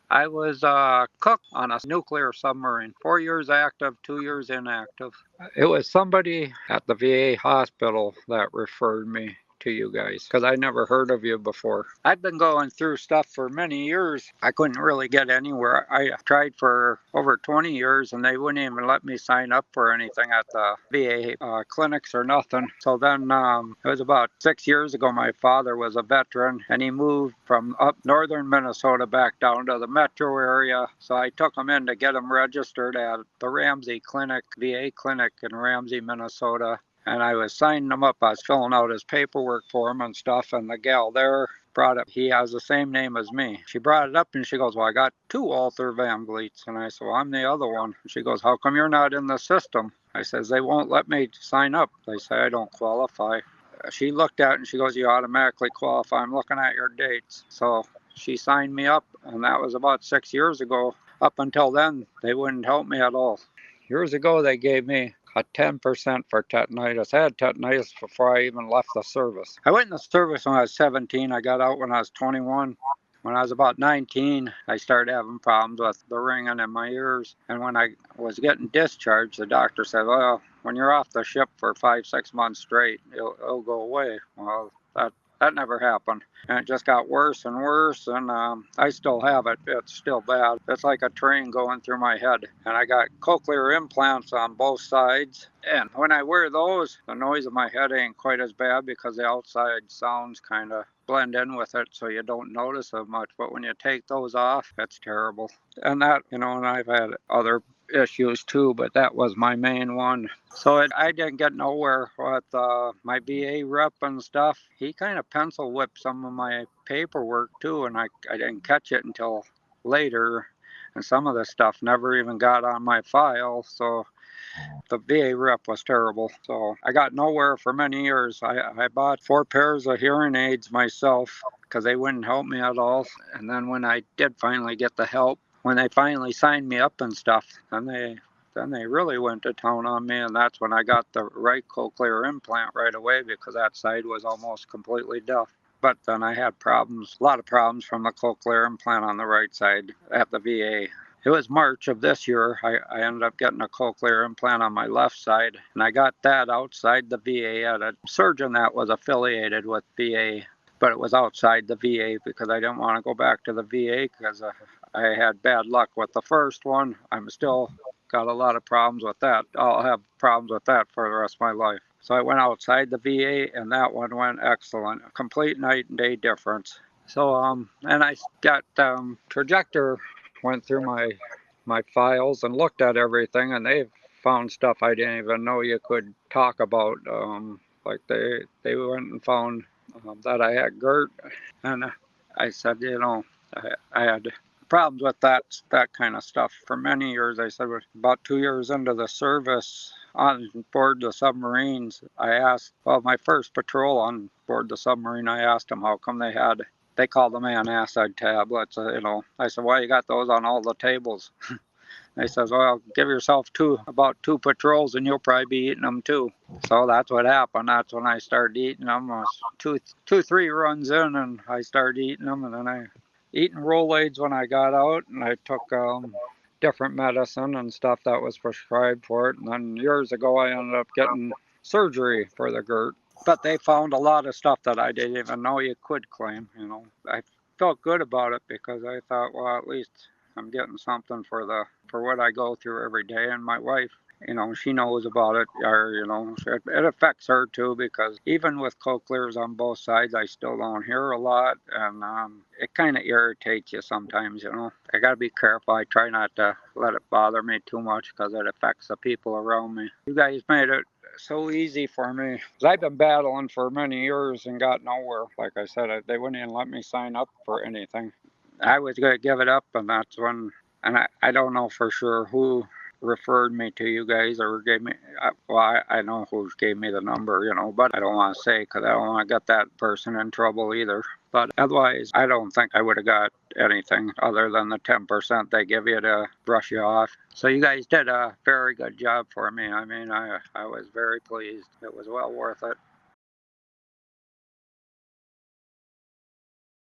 I was a cook on a nuclear submarine, 4 years active, 2 years inactive. It was somebody at the VA hospital that referred me to you guys because I never heard of you before. I've been going through stuff for many years. I couldn't really get anywhere. I tried for over 20 years and they wouldn't even let me sign up for anything at the VA clinics or nothing. So then it was about 6 years ago. My father was a veteran and he moved from up northern Minnesota back down to the metro area. So I took him in to get him registered at the Ramsey Clinic, VA Clinic in Ramsey, Minnesota. And I was signing him up. I was filling out his paperwork for him and stuff. And the gal there brought up, he has the same name as me. She brought it up and she goes, well, I got two Walter Van Vliets. And I said, well, I'm the other one. And she goes, how come you're not in the system? I says, they won't let me sign up. They say I don't qualify. She looked at it and she goes, you automatically qualify. I'm looking at your dates. So she signed me up, and that was about 6 years ago. Up until then, they wouldn't help me at all. Years ago, they gave me a 10% for tetanitis. I had tetanitis before I even left the service. I went in the service when I was 17. I got out when I was 21. When I was about 19, I started having problems with the ringing in my ears. And when I was getting discharged, the doctor said, well, when you're off the ship for 5-6 months straight, it'll go away. Well, that never happened. And it just got worse and worse, and I still have it. It's still bad. It's like a train going through my head. And I got cochlear implants on both sides. And when I wear those, the noise in my head ain't quite as bad because the outside sounds kind of blend in with it, so you don't notice it much. But when you take those off, it's terrible. And that, and I've had other issues too, but that was my main one. So I didn't get nowhere with my VA rep and stuff. He kind of pencil whipped some of my paperwork too, and I didn't catch it until later. And some of the stuff never even got on my file, so the VA rep was terrible. So I got nowhere for many years. I bought 4 pairs of hearing aids myself because they wouldn't help me at all. And then when I did finally get the help, when they finally signed me up and stuff, then they really went to town on me, and that's when I got the right cochlear implant right away because that side was almost completely deaf. But then I had problems, a lot of problems from the cochlear implant on the right side at the VA. It was March of this year. I ended up getting a cochlear implant on my left side, and I got that outside the VA at a surgeon that was affiliated with VA, but it was outside the VA because I didn't want to go back to the VA because I had bad luck with the first one. I'm still got a lot of problems with that. I'll have problems with that for the rest of my life. So I went outside the VA, and that one went excellent. A complete night and day difference. So and I got Trajector went through my files and looked at everything, and they found stuff I didn't even know you could talk about. Like they went and found that I had GERT, and I said, I had problems with that kind of stuff for many years. I said, about 2 years into the service on board the submarines, I asked, well, my first patrol on board the submarine, I asked them how come they called them antacid tablets. I said, why you got those on all the tables? They says, well, give yourself about two patrols and you'll probably be eating them too. So that's what happened. That's when I started eating them. I was 3 runs in and I started eating them, and then I eating Rolaids when I got out, and I took different medicine and stuff that was prescribed for it. And then years ago, I ended up getting surgery for the GERT. But they found a lot of stuff that I didn't even know you could claim. I felt good about it because I thought, well, at least I'm getting something for what I go through every day. And my wife, she knows about it, or it affects her too, because even with cochlears on both sides, I still don't hear a lot, and it kind of irritates you sometimes. I got to be careful. I try not to let it bother me too much because it affects the people around me. You guys made it so easy for me. I've been battling for many years and got nowhere. Like I said, they wouldn't even let me sign up for anything. I was going to give it up, and that's when, and I don't know for sure who referred me to you guys or gave me, well, I know who gave me the number, but I don't want to say because I don't want to get that person in trouble either. But otherwise, I don't think I would have got anything other than the 10% they give you to brush you off. So you guys did a very good job for me. I mean, I was very pleased. It was well worth it.